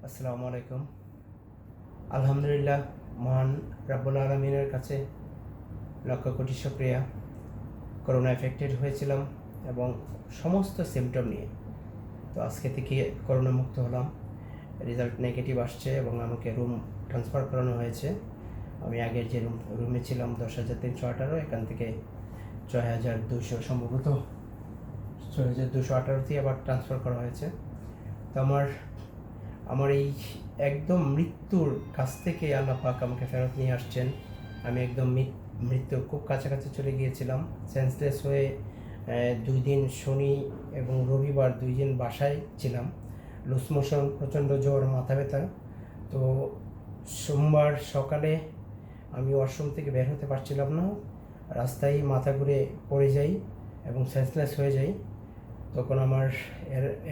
আসসালামু আলাইকুম। আলহামদুলিল্লাহ, মহান রাব্বুল আলামিনের কাছে লক্ষ কোটি শুকরিয়া। করোনা এফেক্টেড হয়েছিলাম এবং সমস্ত সিমটম নিয়ে। তো আজকে থেকে করোনা মুক্ত হলাম। রেজাল্ট নেগেটিভ আসছে এবং আমাকে রুম ট্রান্সফার করানো হয়েছে। আমি আগের যে রুমে ছিলাম 10,318, এখান থেকে 6,200, সম্ভবত 6,218 আবার ট্রান্সফার করা হয়েছে। তো আমার এই একদম মৃত্যুর কাছ থেকে আল্লাহ পাক আমাকে ফেরত নিয়ে আসছেন। আমি একদম মৃত্যুর খুব কাছাকাছি চলে গিয়েছিলাম। সেন্সলেস হয়ে 2 দিন শনি এবং রবিবার 2 দিন বাসায় ছিলাম। লুজ মোশন, প্রচণ্ড জ্বর, মাথা ব্যথা। তো সোমবার সকালে আমি ওয়াশরুম থেকে বের হতে পারছিলাম না, রাস্তায় মাথা ঘুরে পড়ে যাই এবং সেন্সলেস হয়ে যাই। তখন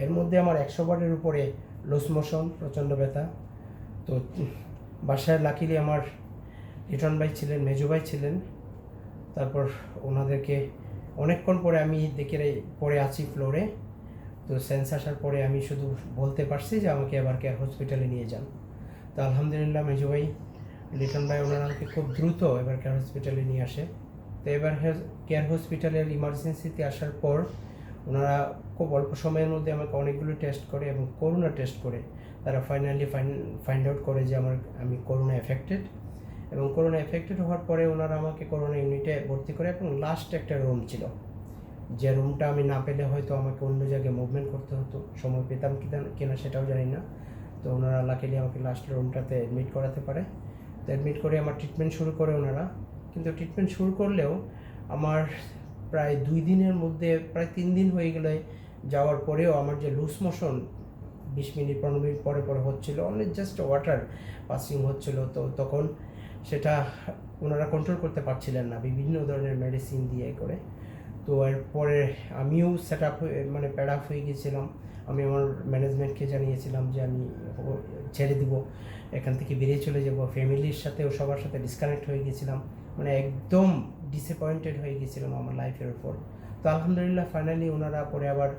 এর মধ্যে আমার 100 বারের উপরে লুজ মোশন, প্রচণ্ড ব্যথা। তো বাসায় লাকিলি আমার লিটন ভাই ছিলেন, মেজো ভাই ছিলেন। তারপর ওনাদেরকে অনেকক্ষণ পরে আমি পড়ে আছি ফ্লোরে। তো সেন্স আসার পরে আমি শুধু বলতে পারছি যে আমাকে এবার কেয়ার হসপিটালে নিয়ে যান। তো আলহামদুলিল্লাহ মেজো ভাই, লিটন ভাই, ওনারা আমাকে খুব দ্রুত এবার কেয়ার হসপিটালে নিয়ে আসে। তো এবার কেয়ার হসপিটালের ইমার্জেন্সিতে আসার পর ওনারা খুব অল্প সময়ের মধ্যে আমাকে অনেকগুলো টেস্ট করে এবং করোনা টেস্ট করে তারা ফাইনালি ফাইন্ড আউট করে যে আমি করোনা এফেক্টেড। এবং করোনা এফেক্টেড হওয়ার পরে ওনারা আমাকে করোনা ইউনিটে ভর্তি করে এবং লাস্ট একটা রুম ছিল, যে রুমটা আমি না পেলে হয়তো আমাকে অন্য জায়গায় মুভমেন্ট করতে হতো, সময় পেতাম কিনা সেটাও জানি না। তো ওনারা লাকিলি আমাকে লাস্ট রুমটাতে অ্যাডমিট করাতে পারে। তো অ্যাডমিট করে আমার ট্রিটমেন্ট শুরু করে ওনারা। কিন্তু ট্রিটমেন্ট শুরু করলেও আমার প্রায় 2 দিনের মধ্যে প্রায় 3 দিন হয়ে গেলে যাওয়ার পরেও আমার যে লুজ মোশন 20 মিনিট 15 মিনিট পরে পরে হচ্ছিলো, অনলি জাস্ট ওয়াটার পাসিং হচ্ছিলো। তো তখন সেটা ওনারা কন্ট্রোল করতে পারছিলেন না বিভিন্ন ধরনের মেডিসিন দিয়ে করে। তো এরপরে আমিও সেট আপ প্যাড আপ হয়ে গিয়েছিলাম। আমি আমার ম্যানেজমেন্টকে জানিয়েছিলাম যে আমি ছেড়ে দিব, এখান থেকে বেরিয়ে চলে যাব। ফ্যামিলির সাথেও সবার সাথে ডিসকানেক্ট হয়ে গিয়েছিলাম, একদম ডিসঅ্যাপয়েন্টেড হয়ে গিয়েছিলাম আমার লাইফের উপর। তো আলহামদুলিল্লাহ ফাইনালি ওনারা পরে আবার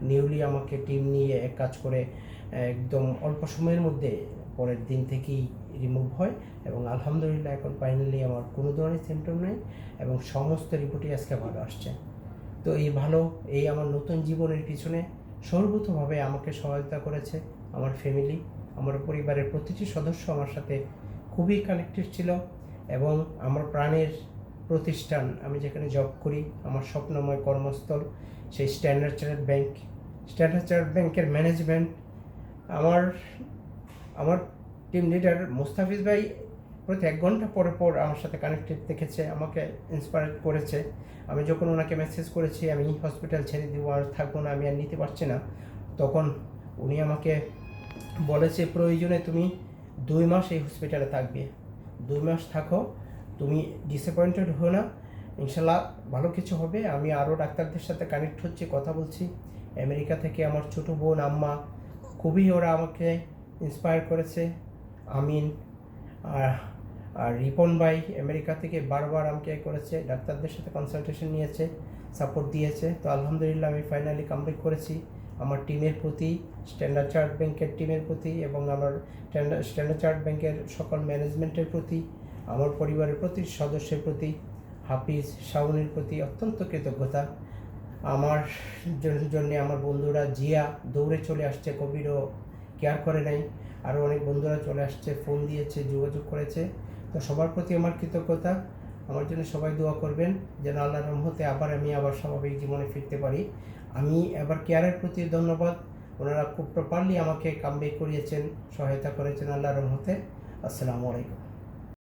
নিউলি আমাকে টিম নিয়ে এক কাজ করে একদম অল্প সময়ের মধ্যে পরের দিন থেকেই রিমুভ হয় এবং আলহামদুলিল্লাহ এখন ফাইনালি আমার কোনো ধরনের সিমটম নেই এবং সমস্ত রিপোর্টই আজকে ভালো আসছে। তো এই আমার নতুন জীবনের পিছনে সর্বতভাবে আমাকে সহায়তা করেছে আমার ফ্যামিলি। আমার পরিবারের প্রতিটি সদস্য আমার সাথে খুবই কানেক্টেড ছিল এবং আমার প্রাণের প্রতিষ্ঠান, আমি যেখানে জব করি, আমার স্বপ্নময় কর্মস্থল, সেই স্ট্যান্ডার্ড চার্টার্ড ব্যাংকের ম্যানেজমেন্ট, আমার টিম লিডার মুস্তাফিজ ভাই প্রতি 1 ঘন্টা পর আমার সাথে কানেক্টেড দেখেছে, আমাকে ইন্সপায়ার করেছে। আমি যখন ওনাকে মেসেজ করেছি আমি হসপিটাল ছেড়ে দিব, আর থাকবো না, আমি আর নিতে পারছি না, তখন উনি আমাকে বলেছে প্রয়োজনে তুমি 2 মাস এই হসপিটালে থাকবে, 2 মাস থাকো, তুমি ডিসঅ্যাপয়েন্টেড হো না, ইনশাল্লাহ ভালো কিছু হবে। আমি আরও ডাক্তারদের সাথে কানেক্ট হচ্ছি, কথা বলছি। আমেরিকা থেকে আমার ছোটো বোন, আম্মা, খুবই ওরা আমাকে ইন্সপায়ার করেছে। আমিন আর রিপন ভাই আমেরিকা থেকে বারবার আমাকে করেছে, ডাক্তারদের সাথে কনসালটেশন নিয়েছে, সাপোর্ট দিয়েছে। তো আলহামদুলিল্লাহ আমি ফাইনালি কামব্যাক করেছি আমার টিমের প্রতি, স্ট্যান্ডার্ড চার্টার্ড ব্যাংকের টিমের প্রতি এবং আমার স্ট্যান্ডার্ড চার্টার্ড ব্যাংকের সকল ম্যানেজমেন্টের প্রতি, আমার পরিবারের প্রতি সদস্যের প্রতি, হাফিজ শাওনের প্রতি অত্যন্ত কৃতজ্ঞতা। আমার জন্য আমার বন্ধুরা জিয়া দৌড়ে চলে আসছে, কোভিডও কেয়ার করে নাই, আরও অনেক বন্ধুরা চলে আসছে, ফোন দিয়েছে, যোগাযোগ করেছে। তো সবার প্রতি আমার কৃতজ্ঞতা। আমার জন্য সবাই দোয়া করবেন যেন আল্লাহর রহমতে আমি আবার স্বাভাবিক জীবনে ফিরতে পারি। আমি এবার কেয়ারের প্রতি ধন্যবাদ, ওনারা খুব প্রপারলি আমাকে কামব্যাক করিয়েছেন, সহায়তা করেছেন আল্লাহর রহমতে। আসসালামু আলাইকুম।